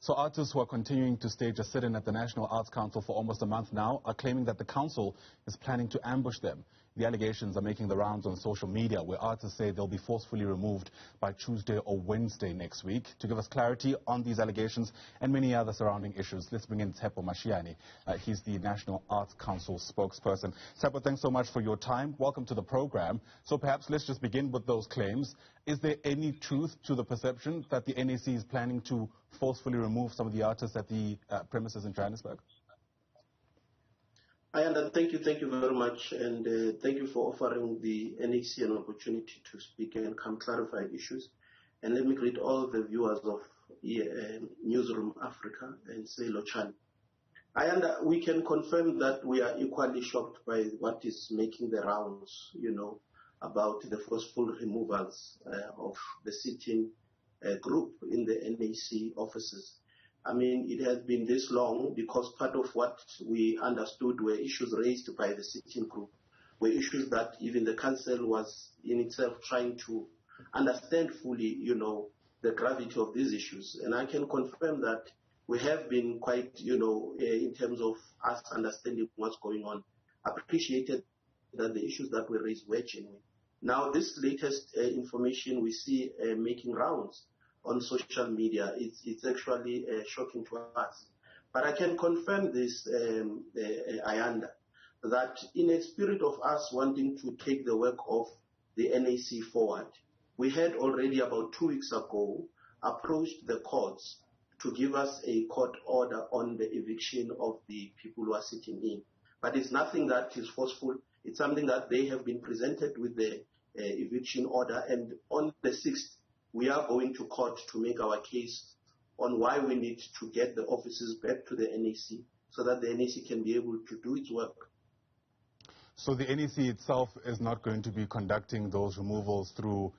So artists who are continuing to stage a sit-in at the National Arts Council for almost a month now are claiming that the council is planning to ambush them. The allegations are making the rounds on social media, where artists say they'll be forcefully removed by Tuesday or Wednesday next week. To give us clarity on these allegations and many other surrounding issues, let's bring in Tshepo Mashiane. He's the National Arts Council spokesperson. Tshepo, thanks so much for your time. Welcome to the program. So perhaps let's just begin with those claims. Is there any truth to the perception that the NAC is planning to forcefully remove some of the artists at the premises in Johannesburg? Thank you very much, and thank you for offering the NAC an opportunity to speak and come clarify issues. And let me greet all the viewers of Newzroom Afrika and say Lochani. We can confirm that we are equally shocked by what is making the rounds, about the forceful removals of the sitting group in the NAC offices. I mean, it has been this long because part of what we understood were issues raised by the sitting group, were issues that even the council was in itself trying to understand fully, the gravity of these issues. And I can confirm that we have been quite, in terms of us understanding what's going on, appreciated that the issues that were raised were genuine. Now, this latest information we see making rounds on social media, it's actually shocking to us. But I can confirm this, Ayanda, that in a spirit of us wanting to take the work of the NAC forward, we had already about 2 weeks ago approached the courts to give us a court order on the eviction of the people who are sitting in. But it's nothing that is forceful. It's something that they have been presented with the eviction order, and on the 6th, we are going to court to make our case on why we need to get the offices back to the NAC so that the NAC can be able to do its work. So the NAC itself is not going to be conducting those removals through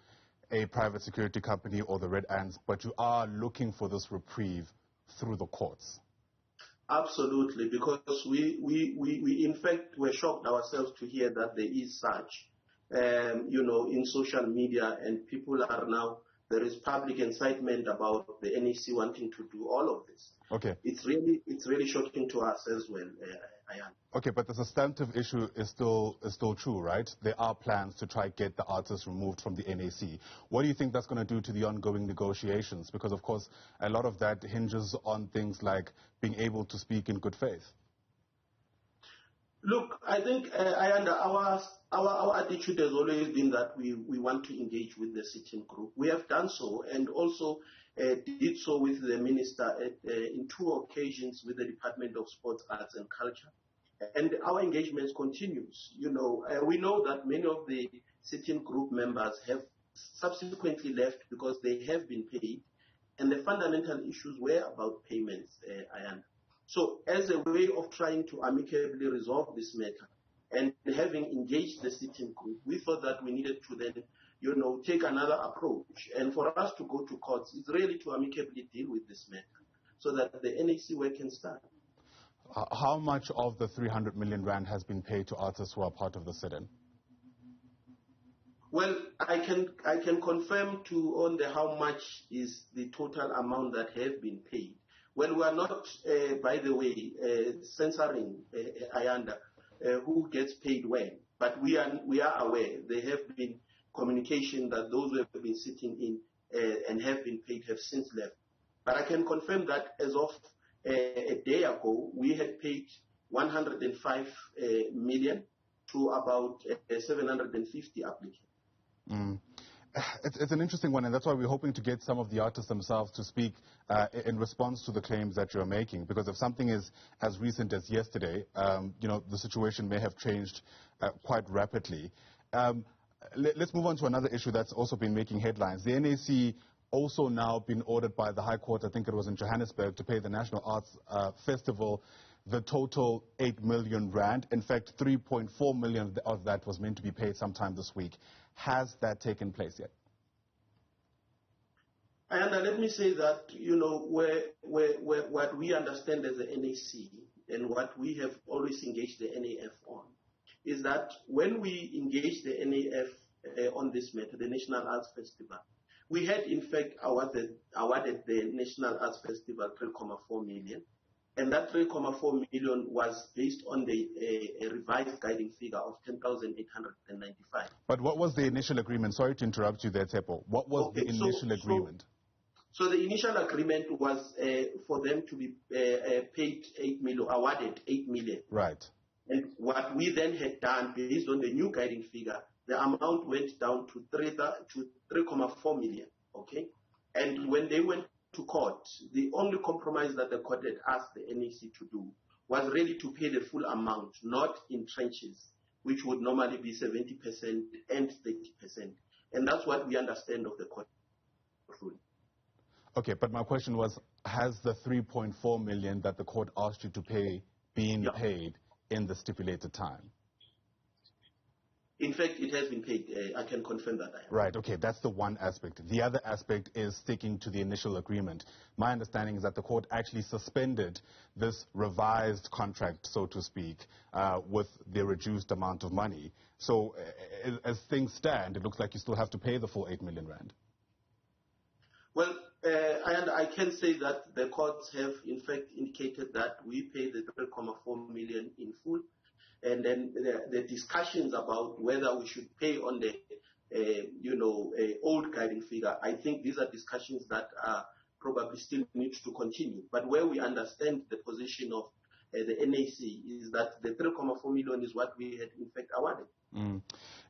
a private security company or the Red Ants, but you are looking for this reprieve through the courts? Absolutely, because we in fact were shocked ourselves to hear that there is such, in social media, and people are now, there is public incitement about the NAC wanting to do all of this. Okay. It's really shocking to us as well, Ayan. Okay, but the substantive issue is still true, right? There are plans to try to get the artists removed from the NAC. What do you think that's going to do to the ongoing negotiations? Because, of course, a lot of that hinges on things like being able to speak in good faith. Look, I think, our attitude has always been that we want to engage with the sitting group. We have done so, and also did so with the minister in 2 occasions with the Department of Sports, Arts and Culture. And our engagement continues. We know that many of the sitting group members have subsequently left because they have been paid, and the fundamental issues were about payments, Ayan. So as a way of trying to amicably resolve this matter and having engaged the sitting group, we thought that we needed to then, take another approach. And for us to go to courts is really to amicably deal with this matter so that the NAC work can start. How much of the 300 million rand has been paid to artists who are part of the sit-in? Well, I can confirm on how much is the total amount that have been paid. Well, we are not, by the way, censoring Ayanda who gets paid when, but we are aware there have been communication that those who have been sitting in and have been paid have since left. But I can confirm that as of a day ago, we had paid 105 million to about 750 applicants. Mm. It's an interesting one, and that's why we're hoping to get some of the artists themselves to speak in response to the claims that you're making. Because if something is as recent as yesterday, the situation may have changed quite rapidly. Let's move on to another issue that's also been making headlines. The NAC also now been ordered by the High Court, I think it was in Johannesburg, to pay the National Arts Festival the total 8 million rand. In fact, 3.4 million of that was meant to be paid sometime this week. Has that taken place yet? And let me say that, what we understand as the NAC and what we have always engaged the NAF on is that when we engage the NAF on this matter, the National Arts Festival, We had, in fact, awarded the National Arts Festival 3.4 million, and that 3.4 million was based on a revised guiding figure of 10,895. But what was the initial agreement? Sorry to interrupt you there, Tshepo. What was the initial agreement? So the initial agreement was for them to be paid 8 million, awarded 8 million. Right. And what we then had done, based on the new guiding figure, the amount went down to 3.4 million. Okay. And when they went to court, the only compromise that the court had asked the NAC to do was really to pay the full amount, not in tranches, which would normally be 70% and 30%. And that's what we understand of the court ruling. Okay, but my question was, has the 3.4 million that the court asked you to pay been paid in the stipulated time? In fact, it has been paid. I can confirm that. Right, okay, that's the one aspect. The other aspect is sticking to the initial agreement. My understanding is that the court actually suspended this revised contract, so to speak, with the reduced amount of money. So as things stand, it looks like you still have to pay the full 8 million rand. Well, and I can say that the courts have, in fact, indicated that we pay the 3.4 million in full. And then the discussions about whether we should pay on the, old guiding figure, I think these are discussions that probably still need to continue. But where we understand the position of the NAC is that the 3.4 million is what we had, in fact, awarded. Mm.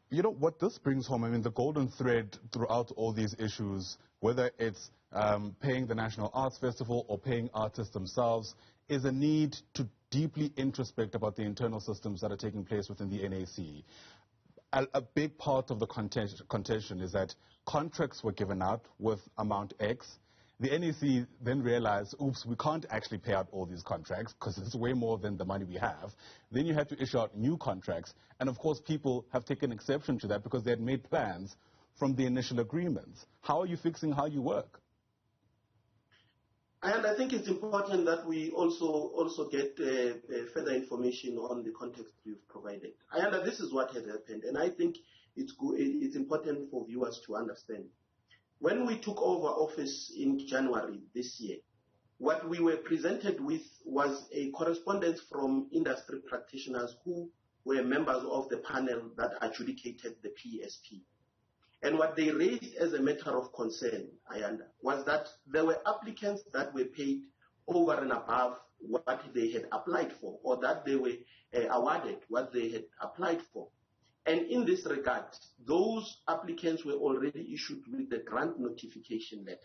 You know, what this brings home, I mean, the golden thread throughout all these issues, whether it's paying the National Arts Festival or paying artists themselves, is a need to deeply introspect about the internal systems that are taking place within the NAC. A big part of the contention is that contracts were given out with amount X. The NAC then realized, oops, we can't actually pay out all these contracts because it's way more than the money we have. Then you had to issue out new contracts. And of course, people have taken exception to that because they had made plans from the initial agreements. How are you fixing how you work? And I think it's important that we also get further information on the context you've provided. And this is what has happened. And I think it's important for viewers to understand. When we took over office in January this year, what we were presented with was a correspondence from industry practitioners who were members of the panel that adjudicated the PSP. And what they raised as a matter of concern, was that there were applicants that were paid over and above what they had applied for, or that they were awarded what they had applied for. And in this regard, those applicants were already issued with the grant notification letters.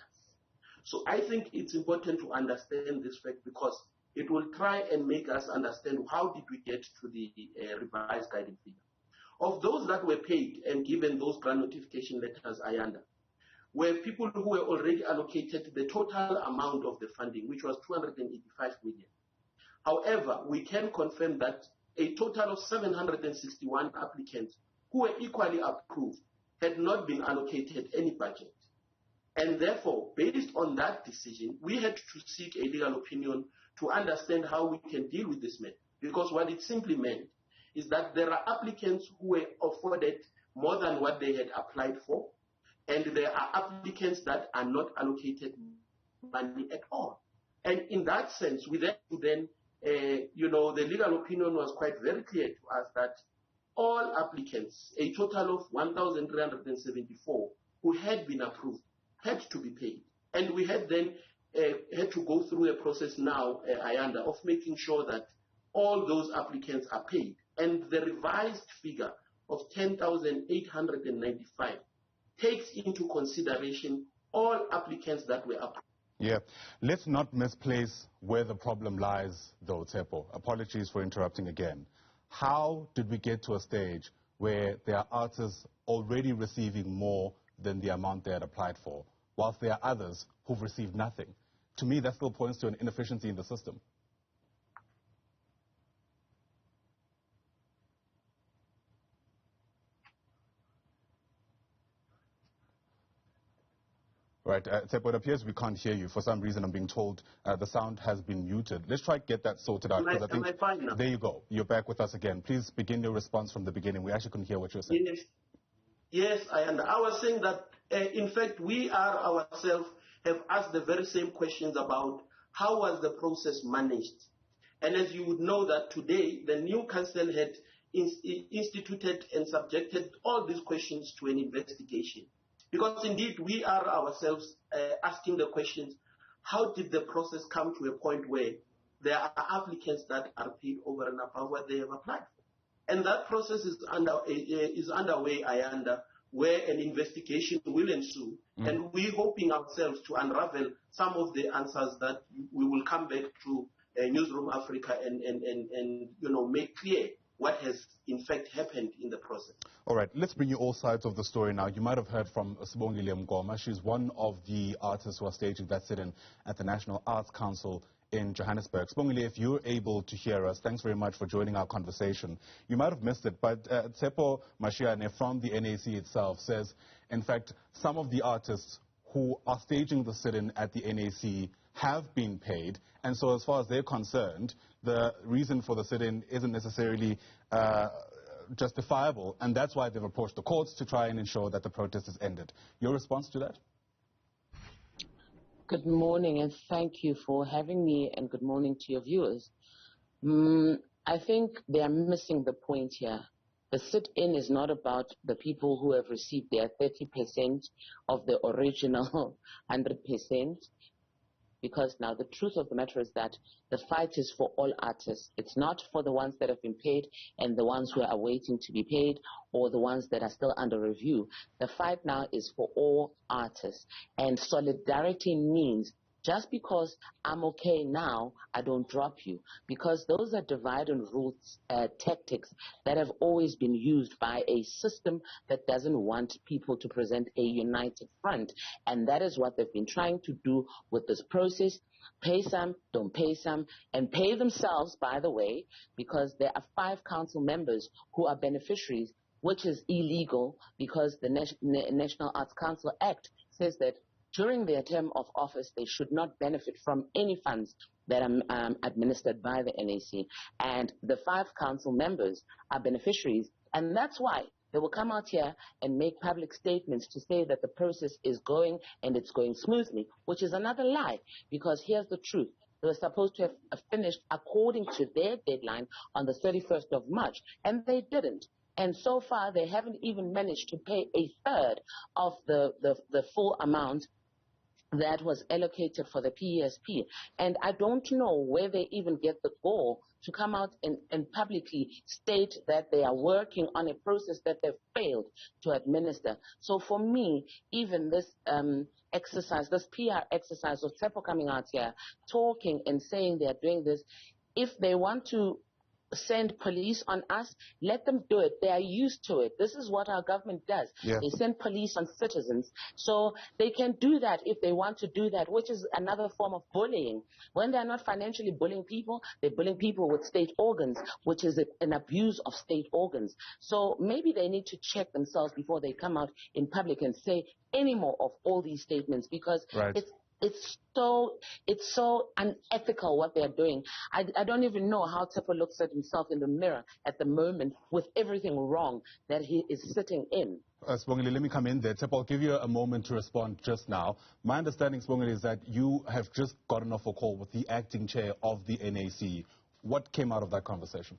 So I think it's important to understand this fact because it will try and make us understand how did we get to the revised guiding figure. Of those that were paid and given those grant notification letters, were people who were already allocated the total amount of the funding, which was 285 million. However, we can confirm that a total of 761 applicants who were equally approved had not been allocated any budget. And therefore, based on that decision, we had to seek a legal opinion to understand how we can deal with this matter. Because what it simply meant is that there are applicants who were afforded more than what they had applied for, and there are applicants that are not allocated money at all. And in that sense, we then the legal opinion was quite very clear to us that all applicants, a total of 1,374 who had been approved, had to be paid. And we had then had to go through a process now, of making sure that all those applicants are paid. And the revised figure of 10,895 takes into consideration all applicants that were approved. Yeah. Let's not misplace where the problem lies, though, Tshepo. Apologies for interrupting again. How did we get to a stage where there are artists already receiving more than the amount they had applied for, whilst there are others who've received nothing? To me, that still points to an inefficiency in the system. Right, Tshepo, it appears we can't hear you. For some reason, I'm being told the sound has been muted. Let's try to get that sorted out. Am I fine now? There you go. You're back with us again. Please begin your response from the beginning. We actually couldn't hear what you were saying. Yes, I was saying that, in fact, we are ourselves have asked the very same questions about how was the process managed. And as you would know that today, the new council had instituted and subjected all these questions to an investigation. Because indeed, we are ourselves asking the questions, how did the process come to a point where there are applicants that are paid over and above what they have applied for? And that process is underway, where an investigation will ensue. And we're hoping ourselves to unravel some of the answers that we will come back to Newzroom Afrika and make clear what has in fact happened in the process. All right, let's bring you all sides of the story now. You might have heard from Sbongile Mngoma. She's one of the artists who are staging that sit-in at the National Arts Council in Johannesburg. Sbongile, if you're able to hear us, thanks very much for joining our conversation. You might have missed it, but Tshepo Mashiane from the NAC itself says, in fact, some of the artists who are staging the sit-in at the NAC have been paid, and so as far as they're concerned, the reason for the sit-in isn't necessarily justifiable, and that's why they've approached the courts to try and ensure that the protest is ended. Your response to that? Good morning, and thank you for having me, and good morning to your viewers. I think they are missing the point here. The sit-in is not about the people who have received their 30% of the original 100%, because now the truth of the matter is that the fight is for all artists. It's not for the ones that have been paid and the ones who are waiting to be paid or the ones that are still under review. The fight now is for all artists. And solidarity means just because I'm okay now, I don't drop you. Because those are divide and rule tactics that have always been used by a system that doesn't want people to present a united front. And that is what they've been trying to do with this process. Pay some, don't pay some, and pay themselves, by the way, because there are 5 council members who are beneficiaries, which is illegal because the National Arts Council Act says that during their term of office, they should not benefit from any funds that are administered by the NAC. And the 5 council members are beneficiaries, and that's why they will come out here and make public statements to say that the process is going and it's going smoothly, which is another lie, because here's the truth. They were supposed to have finished according to their deadline on the 31st of March, and they didn't. And so far, they haven't even managed to pay a third of the full amount that was allocated for the PESP. And I don't know where they even get the goal to come out and publicly state that they are working on a process that they've failed to administer. So for me, even this exercise, this PR exercise of Tshepo coming out here, talking and saying they are doing this, if they want to send police on us, let them do it. They are used to it. This is what our government does. Yeah. They send police on citizens. So they can do that if they want to do that, which is another form of bullying. When they're not financially bullying people, they're bullying people with state organs, which is an abuse of state organs. So maybe they need to check themselves before they come out in public and say any more of all these statements, because it's so unethical what they're doing. I don't even know how Tshepo looks at himself in the mirror at the moment with everything wrong that he is sitting in. Sbongile, let me come in there. Tshepo, I'll give you a moment to respond just now. My understanding, Sbongile, is that you have just gotten off a call with the acting chair of the NAC. What came out of that conversation?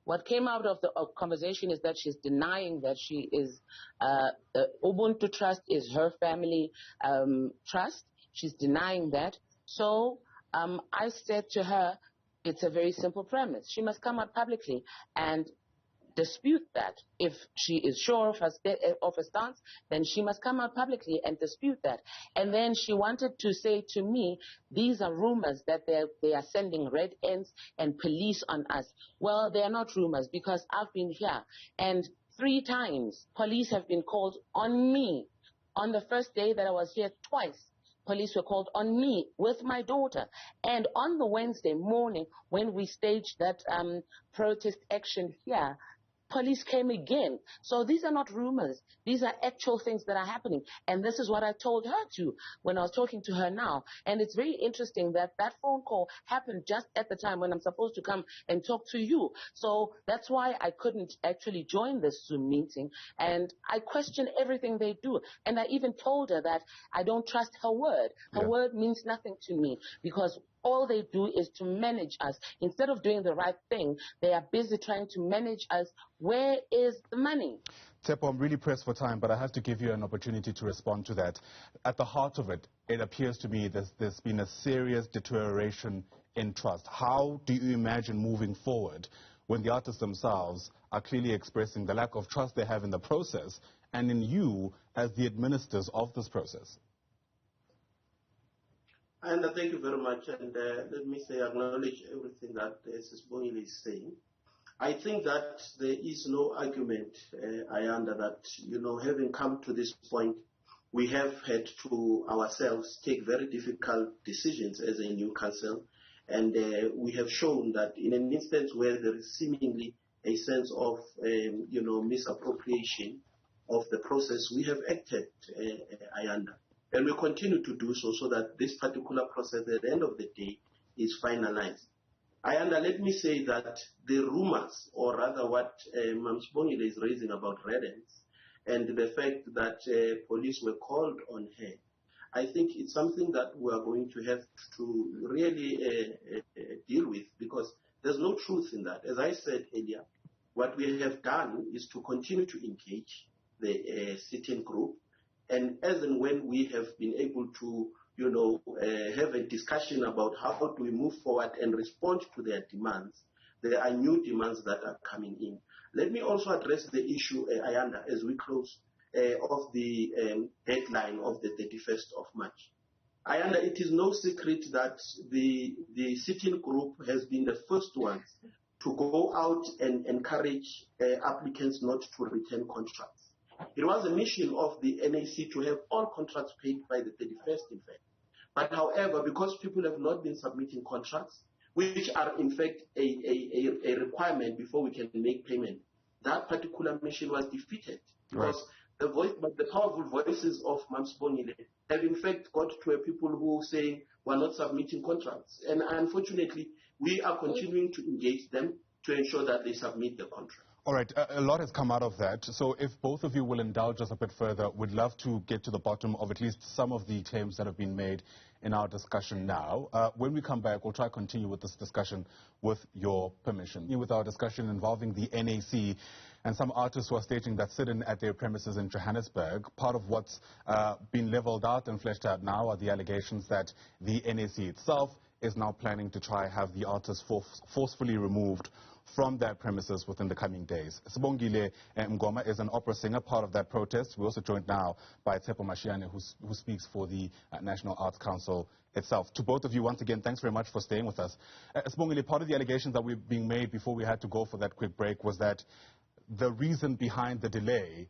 What came out of the conversation is that she's denying that she is, Ubuntu Trust is her family trust. She's denying that. So I said to her, it's a very simple premise. She must come out publicly and dispute that. If she is sure of her stance, then she must come out publicly and dispute that. And then she wanted to say to me, these are rumors that they are sending red ends and police on us. Well, they are not rumors, because I've been here, and 3 times police have been called on me. On the first day that I was here, twice police were called on me with my daughter. And on the Wednesday morning, when we staged that protest action here, police came again. So these are not rumors. These are actual things that are happening. And this is what I told her to when I was talking to her now. And it's very interesting that that phone call happened just at the time when I'm supposed to come and talk to you. So that's why I couldn't actually join this Zoom meeting. And I question everything they do. And I even told her that I don't trust her word. Her word means nothing to me because all they do is to manage us. Instead of doing the right thing, they are busy trying to manage us. Where is the money? Tshepo, I'm really pressed for time, but I have to give you an opportunity to respond to that. At the heart of it, it appears to me there's been a serious deterioration in trust. How do you imagine moving forward when the artists themselves are clearly expressing the lack of trust they have in the process and in you as the administrators of this process? And thank you very much. And let me say, acknowledge everything that Sbongile is saying. I think that there is no argument, Ayanda, that, having come to this point, we have had to ourselves take very difficult decisions as a new council. And we have shown that in an instance where there is seemingly a sense of, misappropriation of the process, we have acted, Ayanda. And we continue to do so, so that this particular process at the end of the day is finalized. Ayanda, let me say that the rumors, or rather what Sbongile is raising about red ants, and the fact that police were called on her, I think it's something that we are going to have to really deal with, because there's no truth in that. As I said earlier, what we have done is to continue to engage the sitting group, and as and when we have been able to, have a discussion about how do we move forward and respond to their demands, there are new demands that are coming in. Let me also address the issue, Ayanda, as we close, of the deadline of the 31st of March. Ayanda, it is no secret that the sitting group has been the first ones to go out and encourage applicants not to return contracts. It was a mission of the NAC to have all contracts paid by the 31st, in fact. But however, because people have not been submitting contracts, which are in fact a requirement before we can make payment, that particular mission was defeated. Because the powerful voices of Sbongile have in fact got to a people who say we're not submitting contracts. And unfortunately, we are continuing to engage them to ensure that they submit the contract. All right, a lot has come out of that. So if both of you will indulge us a bit further, we'd love to get to the bottom of at least some of the claims that have been made in our discussion now. When we come back, we'll try to continue with this discussion with your permission. With our discussion involving the NAC and some artists who are stating that sitting at their premises in Johannesburg, part of what's been leveled out and fleshed out now are the allegations that the NAC itself is now planning to try have the artists forcefully removed from their premises within the coming days. Sbongile Mngoma is an opera singer, part of that protest. We're also joined now by Tshepo Mashiane, who speaks for the National Arts Council itself. To both of you, once again, thanks very much for staying with us. Sbongile, part of the allegations that were being made before we had to go for that quick break was that the reason behind the delay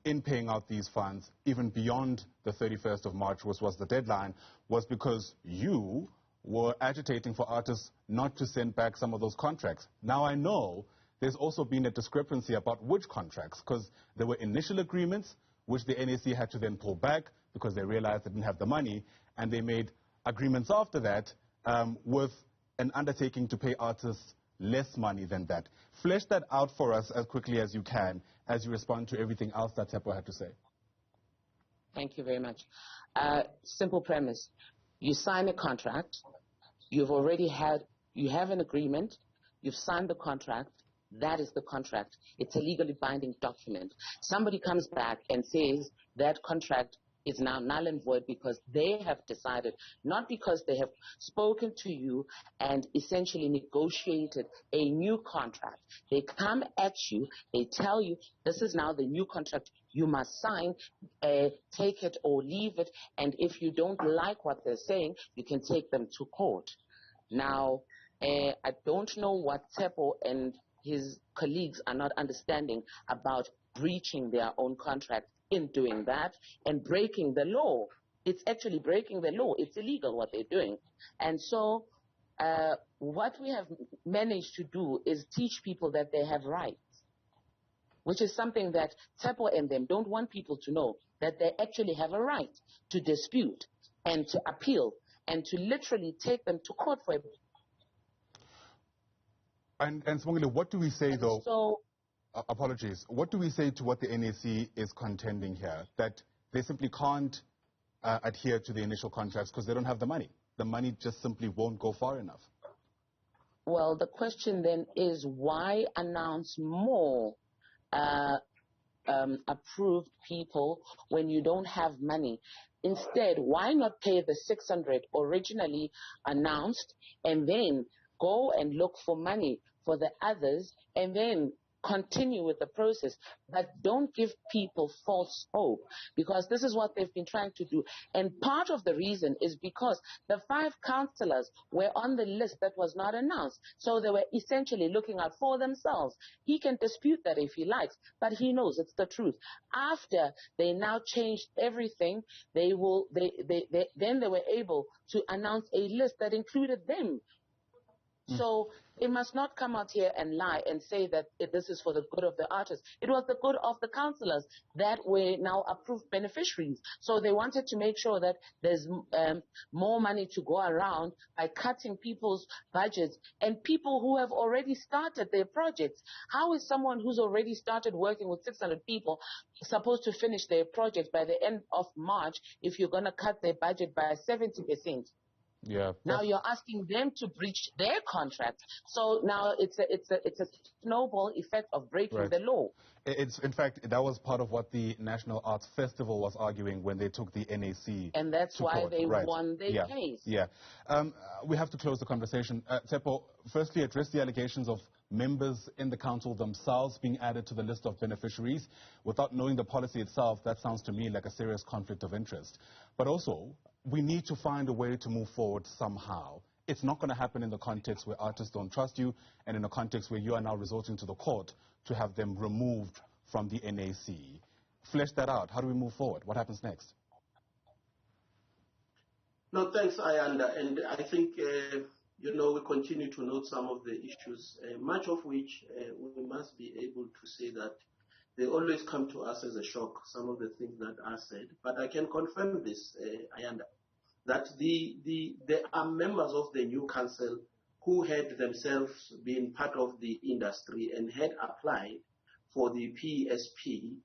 in paying out these funds, even beyond the 31st of March, was the deadline, was because you were agitating for artists not to send back some of those contracts. Now I know there's also been a discrepancy about which contracts, because there were initial agreements which the NAC had to then pull back because they realized they didn't have the money, and they made agreements after that with an undertaking to pay artists less money than that. Flesh that out for us as quickly as you can as you respond to everything else that Tshepo had to say. Thank you very much. Simple premise. You sign a contract. You have an agreement. You've signed the contract. That is the contract. It's a legally binding document. Somebody comes back and says that contract is now null and void because they have decided, not because they have spoken to you and essentially negotiated a new contract. They come at you, they tell you, this is now the new contract, you must sign, take it or leave it, and if you don't like what they're saying, you can take them to court. Now, I don't know what Tshepo and his colleagues are not understanding about breaching their own contract in doing that and breaking the law. It's actually breaking the law. It's illegal what they're doing. And so what we have managed to do is teach people that they have rights. which is something that Tshepo and them don't want people to know, that they actually have a right to dispute and to appeal and to literally take them to court for it. And Sbongile, what do we say, though? So, apologies. What do we say to what the NAC is contending here? That they simply can't adhere to the initial contracts because they don't have the money. The money just simply won't go far enough. Well, the question then is, why announce more approved people when you don't have money? Instead, why not pay the 600 originally announced and then go and look for money for the others and then continue with the process, but don't give people false hope, because this is what they've been trying to do. And part of the reason is because the 5 councillors were on the list that was not announced. So they were essentially looking out for themselves. He can dispute that if he likes, but he knows it's the truth. After they now changed everything, then they were able to announce a list that included them. So they must not come out here and lie and say that this is for the good of the artists. It was the good of the councillors that were now approved beneficiaries. So they wanted to make sure that there's more money to go around by cutting people's budgets and people who have already started their projects. How is someone who's already started working with 600 people supposed to finish their project by the end of March if you're going to cut their budget by 70%? Yeah. Now you're asking them to breach their contract. So now it's a snowball effect of breaking the law. In fact, that was part of what the National Arts Festival was arguing when they took the NAC. And that's why court. they won their case. Yeah. We have to close the conversation. Tshepo, firstly, address the allegations of members in the council themselves being added to the list of beneficiaries. Without knowing the policy itself, that sounds to me like a serious conflict of interest. But also, we need to find a way to move forward somehow. It's not going to happen in the context where artists don't trust you and in a context where you are now resorting to the court to have them removed from the NAC. Flesh that out. How do we move forward? What happens next? No, thanks, Ayanda. And I think, we continue to note some of the issues, much of which we must be able to say that they always come to us as a shock, some of the things that are said. But I can confirm this, Ayanda, that there are members of the new council who had themselves been part of the industry and had applied for the PSP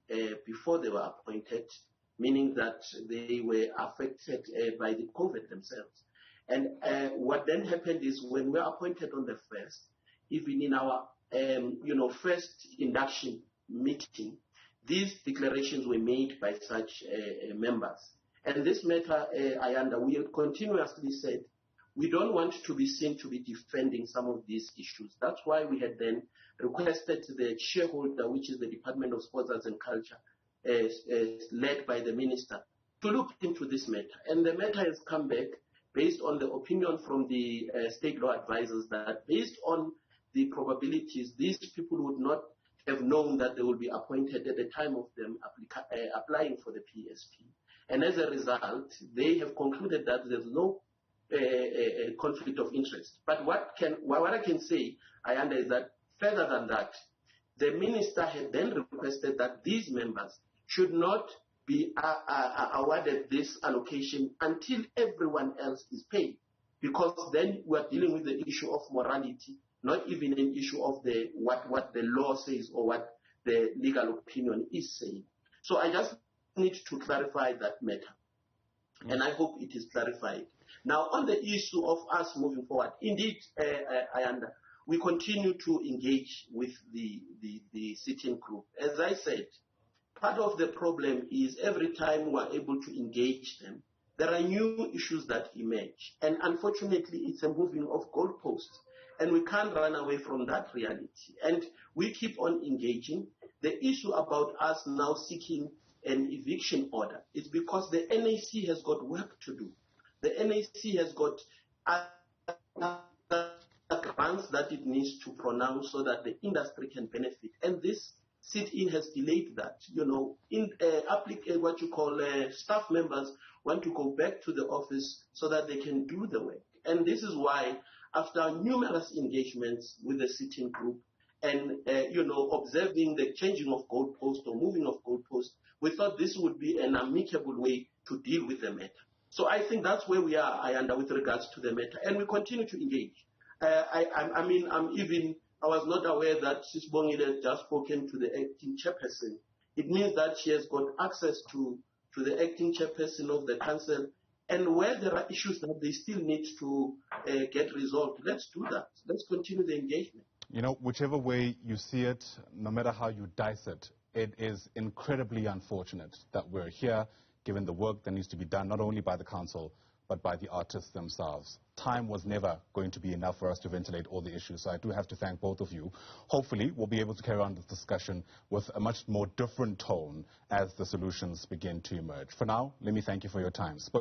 before they were appointed, meaning that they were affected by the COVID themselves. And what then happened is when we were appointed on the first, even in our first induction meeting, these declarations were made by such members. And this matter, Ayanda, we have continuously said we don't want to be seen to be defending some of these issues. That's why we had then requested the shareholder, which is the Department of Sports, Arts and Culture, led by the minister, to look into this matter. And the matter has come back based on the opinion from the state law advisors that based on the probabilities, these people would not have known that they will be appointed at the time of them applying for the PSP. And as a result, they have concluded that there's no conflict of interest. But what I can say, Ayanda, is that further than that, the minister had then requested that these members should not be awarded this allocation until everyone else is paid, because then we are dealing with the issue of morality, not even an issue of what the law says or what the legal opinion is saying. So I just need to clarify that matter, and I hope it is clarified. Now, on the issue of us moving forward, indeed, Ayanda, we continue to engage with the sitting group. As I said, part of the problem is every time we are able to engage them, there are new issues that emerge. And unfortunately, it's a moving of goalposts. And we can't run away from that reality. And we keep on engaging. The issue about us now seeking an eviction order is because the NAC has got work to do. The NAC has got grants that it needs to pronounce so that the industry can benefit. And this sit-in has delayed that. What you call staff members want to go back to the office so that they can do the work. And this is why, after numerous engagements with the sitting group, and, observing the changing of goalposts or moving of goalposts, we thought this would be an amicable way to deal with the matter. So I think that's where we are, Ayanda, with regards to the matter, and we continue to engage. I was not aware that Sbongile had just spoken to the acting chairperson. It means that she has got access to the acting chairperson of the council, and where there are issues that they still need to get resolved, let's do that. Let's continue the engagement. Whichever way you see it, no matter how you dice it, it is incredibly unfortunate that we're here, given the work that needs to be done, not only by the council, but by the artists themselves. Time was never going to be enough for us to ventilate all the issues, so I do have to thank both of you. Hopefully, we'll be able to carry on this discussion with a much more different tone as the solutions begin to emerge. For now, let me thank you for your time.